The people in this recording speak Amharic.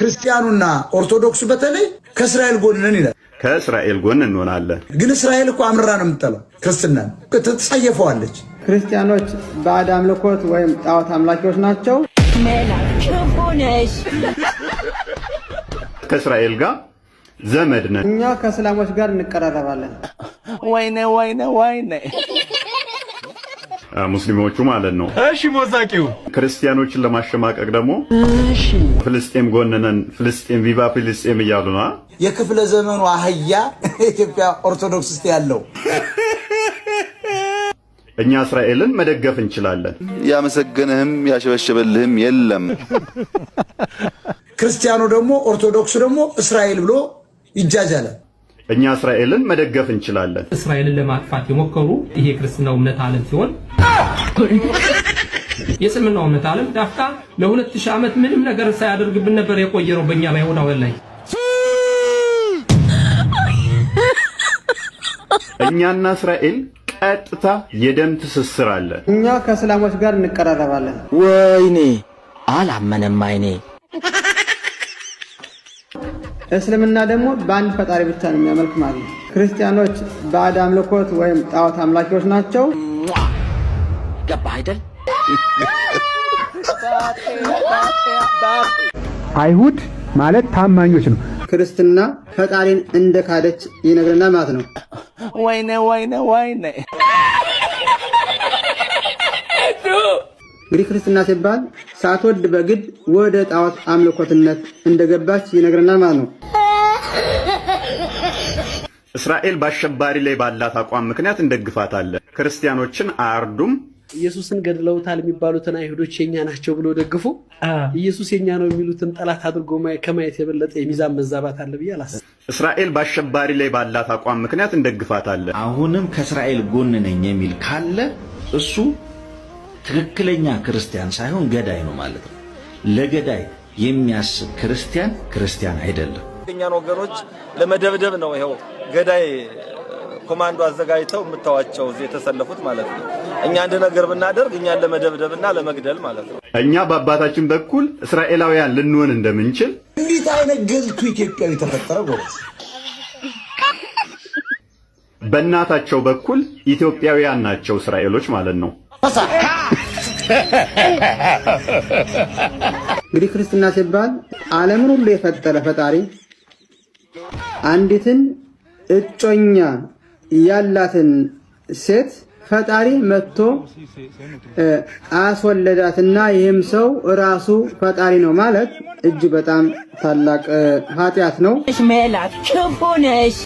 ክርስቲያኑና ኦርቶዶክሱ በተለይ ከእስራኤል ጎን ነን ይላል። ከእስራኤል ጎን እንሆናለን። ግን እስራኤል እኮ አምርራ ነው የምትጠላው ክርስትናን ትጸየፈዋለች። ክርስቲያኖች ባዕድ አምልኮት ወይም ጣዖት አምላኪዎች ናቸው። ከእስራኤል ጋር ዘመድ ነን። እኛ ከእስላሞች ጋር እንቀራረባለን። ወይኔ ሙስሊሞቹ ማለት ነው። እሺ ሞዛቂው ክርስቲያኖችን ለማሸማቀቅ ደግሞ እሺ ፍልስጤም ጎንነን ፍልስጤም ቪቫ ፍልስጤም እያሉ ነው። የክፍለ ዘመኑ አህያ ኢትዮጵያ ኦርቶዶክስ ውስጥ ያለው እኛ እስራኤልን መደገፍ እንችላለን። ያመሰገነህም ያሸበሸበልህም የለም። ክርስቲያኑ ደግሞ ኦርቶዶክሱ ደግሞ እስራኤል ብሎ ይጃጃላል። እኛ እስራኤልን መደገፍ እንችላለን። እስራኤልን ለማጥፋት የሞከሩ ይሄ ክርስትናው እምነት ዓለም ሲሆን የእስልምናው እምነት ዓለም ዳፍታ ለ2000 ዓመት ምንም ነገር ሳያደርግብን ነበር የቆየው በእኛ በይሁዳውያን ላይ። እኛና እስራኤል ቀጥታ የደም ትስስር አለ። እኛ ከእስላሞች ጋር እንቀራረባለን። ወይኔ አላመነም አይኔ። እስልምና ደግሞ በአንድ ፈጣሪ ብቻ ነው የሚያመልክ ማለት ነው። ክርስቲያኖች ባዕድ አምልኮት ወይም ጣዖት አምላኪዎች ናቸው። ገባ አይደል? አይሁድ ማለት ታማኞች ነው። ክርስትና ፈጣሪን እንደካደች ይነግረናል ማለት ነው። ወይኔ እንግዲህ ክርስትና ሲባል ሳትወድ በግድ ወደ ጣዖት አምልኮትነት እንደገባች ይነግረናል ማለት ነው። እስራኤል በአሸባሪ ላይ ባላት አቋም ምክንያት እንደግፋታለን። ክርስቲያኖችን አያርዱም። ኢየሱስን ገድለውታል የሚባሉትን አይሁዶች የኛ ናቸው ብሎ ደግፎ ኢየሱስ የኛ ነው የሚሉትን ጠላት አድርጎ ከማየት የበለጠ የሚዛን መዛባት አለ ብዬ አላስብም። እስራኤል በአሸባሪ ላይ ባላት አቋም ምክንያት እንደግፋታለን። አሁንም ከእስራኤል ጎን ነኝ የሚል ካለ እሱ ትክክለኛ ክርስቲያን ሳይሆን ገዳይ ነው ማለት ነው። ለገዳይ የሚያስብ ክርስቲያን አይደለም። እኛን ወገኖች ለመደብደብ ነው ይሄው ገዳይ ኮማንዶ አዘጋጅተው የምታዋቸው እዚህ የተሰለፉት ማለት ነው። እኛ አንድ ነገር ብናደርግ እኛን ለመደብደብና ለመግደል ማለት ነው። እኛ በአባታችን በኩል እስራኤላውያን ልንሆን እንደምንችል እንዴት አይነት ገልቱ ኢትዮጵያዊ ተፈጠረ ጎበዝ። በእናታቸው በኩል ኢትዮጵያውያን ናቸው እስራኤሎች ማለት ነው። እንግዲህ ክርስትና ሲባል ዓለምን ሁሉ የፈጠረ ፈጣሪ አንዲትን እጮኛ ያላትን ሴት ፈጣሪ መጥቶ አስወለዳትና ይህም ሰው ራሱ ፈጣሪ ነው ማለት እጅግ በጣም ታላቅ ኃጢአት ነው። ሜላት ክፉ ነሽ።